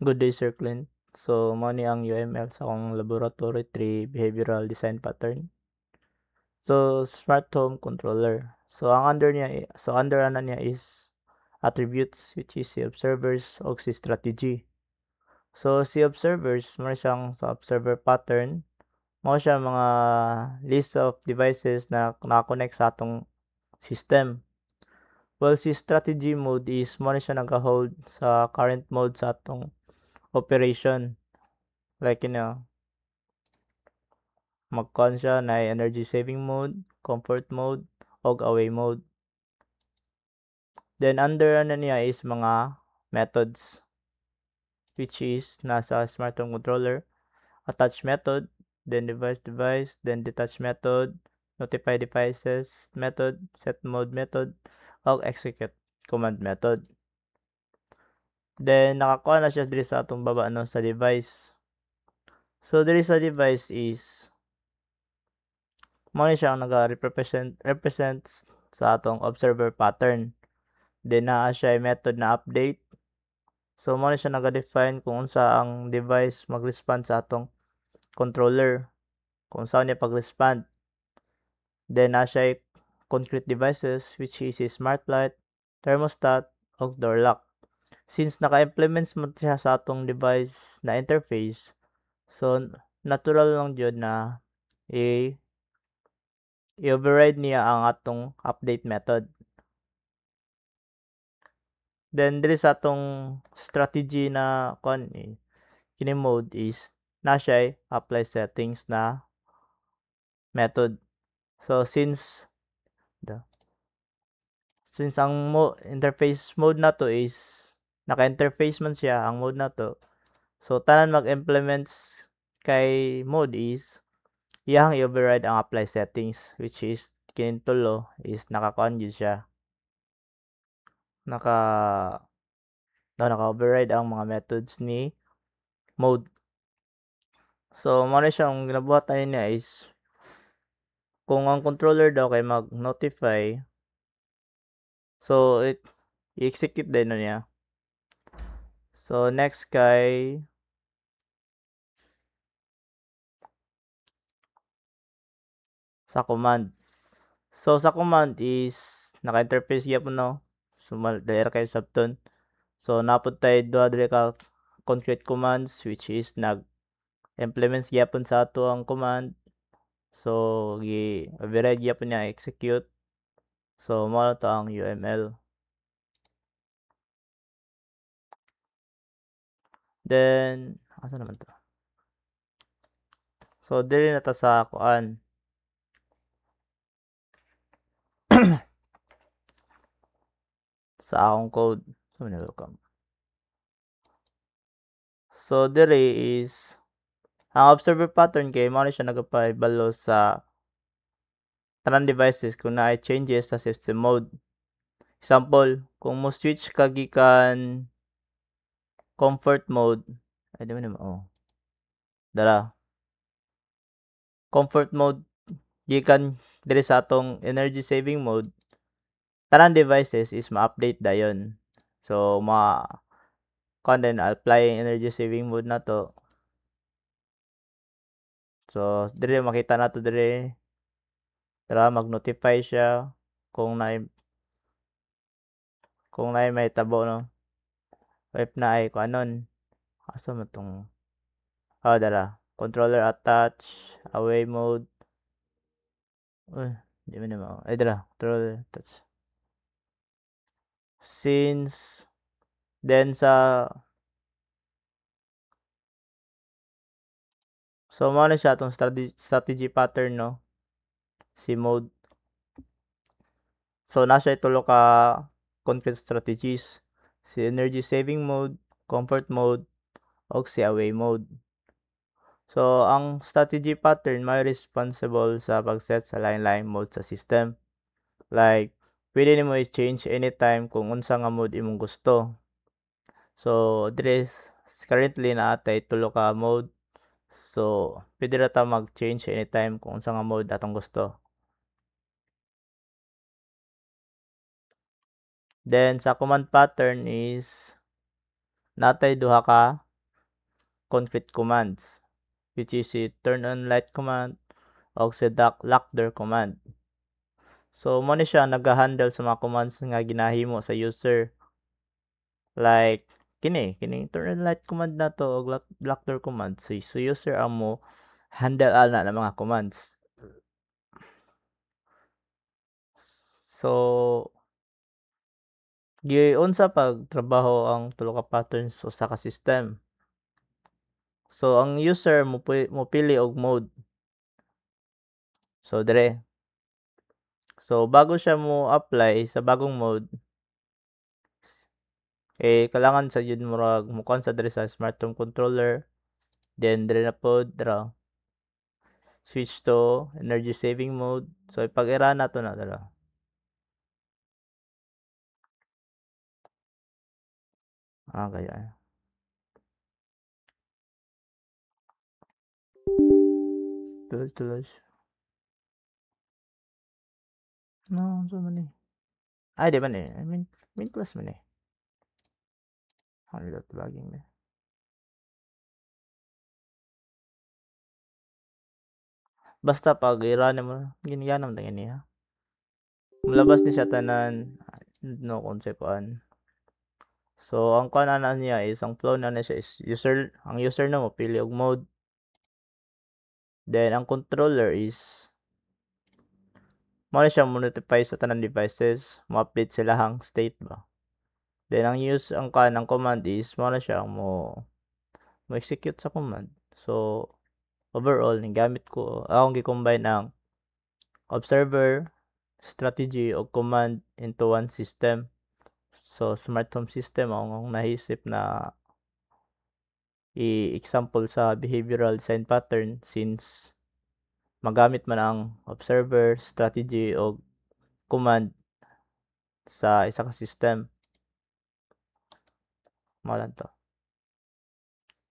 Good day, Sir Clint. So, mao ni ang UML sa akong laboratory 3 behavioral design pattern. So, smart home controller. So, ang under niya, under ana niya is attributes, which is si observers o si strategy. So, si observers, mo siyang sa observer pattern, mo siya mga list of devices na naka-connect sa atong system. Well, si strategy mode is mo siya nag-hold sa current mode sa atong operation. Like, mag-on siya na energy saving mode, comfort mode, og away mode. Then under ano niya is mga methods, which is nasa smart home controller, attach method, then device, then detach method, notify devices method, set mode method, og execute command method. Then nakakuha na siya diri sa atong baba no sa device. So diri sa device is mo ni siya ang represent sa atong observer pattern. Then naa siya method na update. So mo ni siya naga-define kung unsa ang device mag-respond sa atong controller, kung saan niya pag-respond. Then naa siya concrete devices, which is smart light, thermostat, ug door lock. Since naka-implements mo siya sa atong device na interface, so natural lang jud na i i-override niya ang atong update method. Then diri sa atong strategy na kini mode is na siya apply settings na method. So the since ang interface mode na to is naka-interface man siya ang mode na to. So tanan mag-implements kay mode is iyang i-override ang apply settings, which is kining tulo is naka-kuan gyud siya. Naka naka-override ang mga methods ni mode. So mao na siya ang ginabuhatan niya is kung ang controller daw kay mag-notify, so i-execute din na niya. So next kay sa command. So sa command is naka-interface gyapon no. So dali ra kay sabton. So napud tay duha diri ka concrete commands, which is nag-implements gyapon sa ato ang command. So gi-override gyapon niya execute. So mao to ang UML. Then asa naman to? So dili na ta sa kuan. Sa akong code. So welcome. So diri is ang observer pattern kay mao ni siya nagapahibalo sa tanan devices kung naay changes sa system mode. Example, kung mo switch ka gikan comfort mode, ay di man oh. Dara. Comfort mode gikan diri sa atong energy saving mode, tanan devices is ma-update dayon. So kuan din apply energy saving mode na to. So diri makita nato diri tara mag-notify siya kung naay mahitabo no. If naay kuanon, asa man tong dara controller attach, away mode. Uy, di man mao. Ay dara, controller attach. Since then so mao na siya atong strategy pattern no, si mode. So na siya tulo ka concrete strategies, si energy saving mode, comfort mode, ug si away mode. So ang strategy pattern may responsible sa pag-set sa lain-laing mode sa system. Like pwede nimo i-change anytime kung unsa nga mode imong gusto. So diri currently naatay tulo ka mode. So pwede ra ta mag-change anytime kung unsa nga mode atong gusto. Then sa command pattern is natay duha ka concrete commands, which is si turn on light command o si lock door command. So mo ni siya nagahandle sa mga commands nga ginahimo sa user. Like kini turn on light command nato og lock door command. So user ang mo handle ana ng mga commands. So giunsa pagtrabaho ang tulo ka patterns sa usa ka system. So ang user mopili og mode. So dire. So bago siya mo apply sa bagong mode, kailangan sa jud murag mukuan sa dire sa smart home controller, then dire na pod switch to energy saving mode. So ipag-era nato na dira. Kaya. Tulos. No, unsa man ni? Ay di man I mean plus man eh. Ano login na. Basta pag i-run mo giniganom lang niya. Mulabas ni siya tanan no konsepuan. So ang kuan ana niya is ang flow na siya is ang user na mo pili og mode. Then ang controller is mo siya mo-notify sa tanang devices, mo-update sila hang state ba. Then ang command is mo na siya mo execute sa command. So overall gamit ko akong gi-combine ang observer, strategy o command into one system. So smart home system ang naisip na i-example sa behavioral design pattern since magamit man ang observer, strategy o command sa isa ka system. Mao lang to.